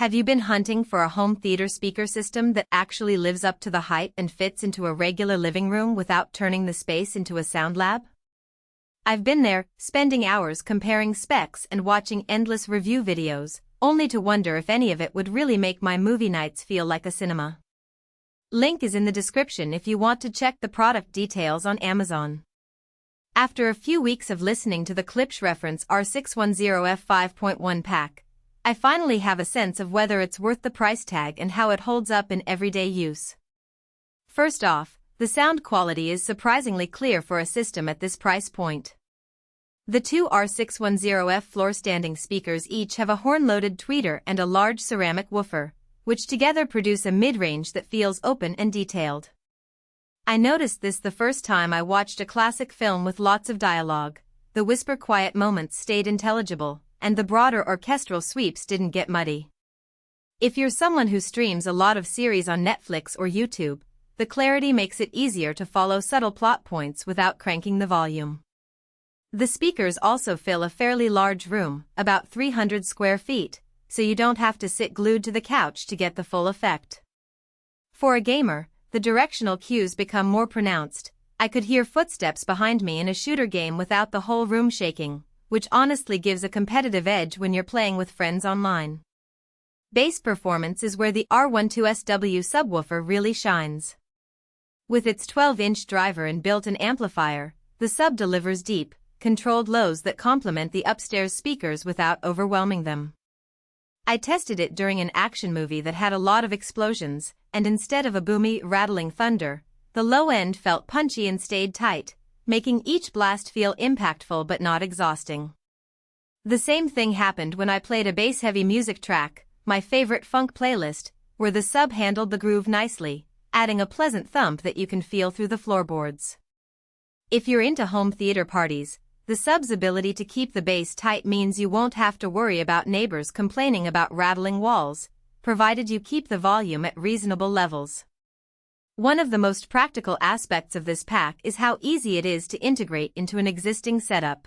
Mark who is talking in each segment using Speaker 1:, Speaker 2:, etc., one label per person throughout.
Speaker 1: Have you been hunting for a home theater speaker system that actually lives up to the hype and fits into a regular living room without turning the space into a sound lab? I've been there, spending hours comparing specs and watching endless review videos, only to wonder if any of it would really make my movie nights feel like a cinema. Link is in the description if you want to check the product details on Amazon. After a few weeks of listening to the Klipsch Reference R-610F 5.1 pack, I finally have a sense of whether it's worth the price tag and how it holds up in everyday use. First off, the sound quality is surprisingly clear for a system at this price point. The two R-610F floor-standing speakers each have a horn-loaded tweeter and a large ceramic woofer, which together produce a mid-range that feels open and detailed. I noticed this the first time I watched a classic film with lots of dialogue. The whisper-quiet moments stayed intelligible, and the broader orchestral sweeps didn't get muddy. If you're someone who streams a lot of series on Netflix or YouTube, the clarity makes it easier to follow subtle plot points without cranking the volume. The speakers also fill a fairly large room, about 300 square feet, so you don't have to sit glued to the couch to get the full effect. For a gamer, the directional cues become more pronounced. I could hear footsteps behind me in a shooter game without the whole room shaking, which honestly gives a competitive edge when you're playing with friends online. Bass performance is where the R-12SW subwoofer really shines. With its 12-inch driver and built-in amplifier, the sub delivers deep, controlled lows that complement the upstairs speakers without overwhelming them. I tested it during an action movie that had a lot of explosions, and instead of a boomy, rattling thunder, the low end felt punchy and stayed tight, making each blast feel impactful but not exhausting. The same thing happened when I played a bass-heavy music track, my favorite funk playlist, where the sub handled the groove nicely, adding a pleasant thump that you can feel through the floorboards. If you're into home theater parties, the sub's ability to keep the bass tight means you won't have to worry about neighbors complaining about rattling walls, provided you keep the volume at reasonable levels. One of the most practical aspects of this pack is how easy it is to integrate into an existing setup.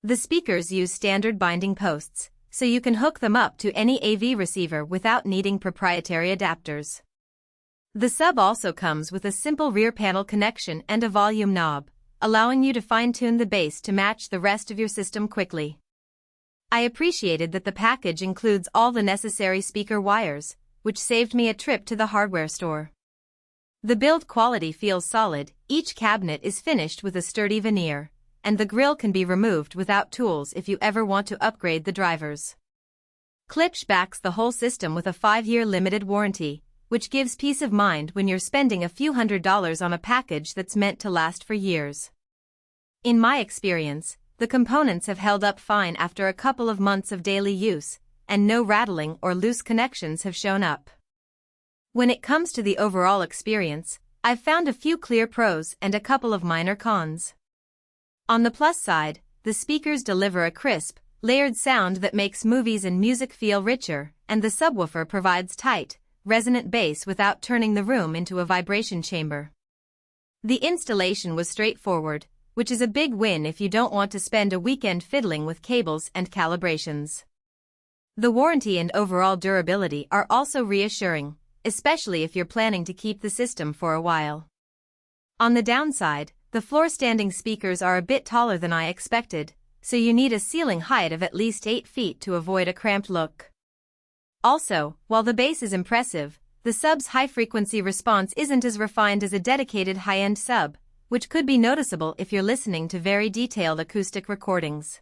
Speaker 1: The speakers use standard binding posts, so you can hook them up to any AV receiver without needing proprietary adapters. The sub also comes with a simple rear panel connection and a volume knob, allowing you to fine-tune the bass to match the rest of your system quickly. I appreciated that the package includes all the necessary speaker wires, which saved me a trip to the hardware store. The build quality feels solid, each cabinet is finished with a sturdy veneer, and the grill can be removed without tools if you ever want to upgrade the drivers. Klipsch backs the whole system with a 5-year limited warranty, which gives peace of mind when you're spending a few $100s on a package that's meant to last for years. In my experience, the components have held up fine after a couple of months of daily use, and no rattling or loose connections have shown up. When it comes to the overall experience, I've found a few clear pros and a couple of minor cons. On the plus side, the speakers deliver a crisp, layered sound that makes movies and music feel richer, and the subwoofer provides tight, resonant bass without turning the room into a vibration chamber. The installation was straightforward, which is a big win if you don't want to spend a weekend fiddling with cables and calibrations. The warranty and overall durability are also reassuring, especially if you're planning to keep the system for a while. On the downside, the floor-standing speakers are a bit taller than I expected, so you need a ceiling height of at least 8 feet to avoid a cramped look. Also, while the bass is impressive, the sub's high-frequency response isn't as refined as a dedicated high-end sub, which could be noticeable if you're listening to very detailed acoustic recordings.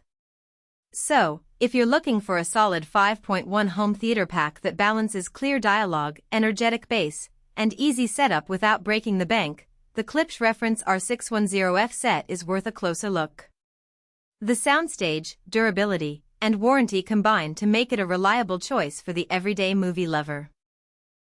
Speaker 1: So, if you're looking for a solid 5.1 home theater pack that balances clear dialogue, energetic bass, and easy setup without breaking the bank, the Klipsch Reference R-610F set is worth a closer look. The soundstage, durability, and warranty combine to make it a reliable choice for the everyday movie lover.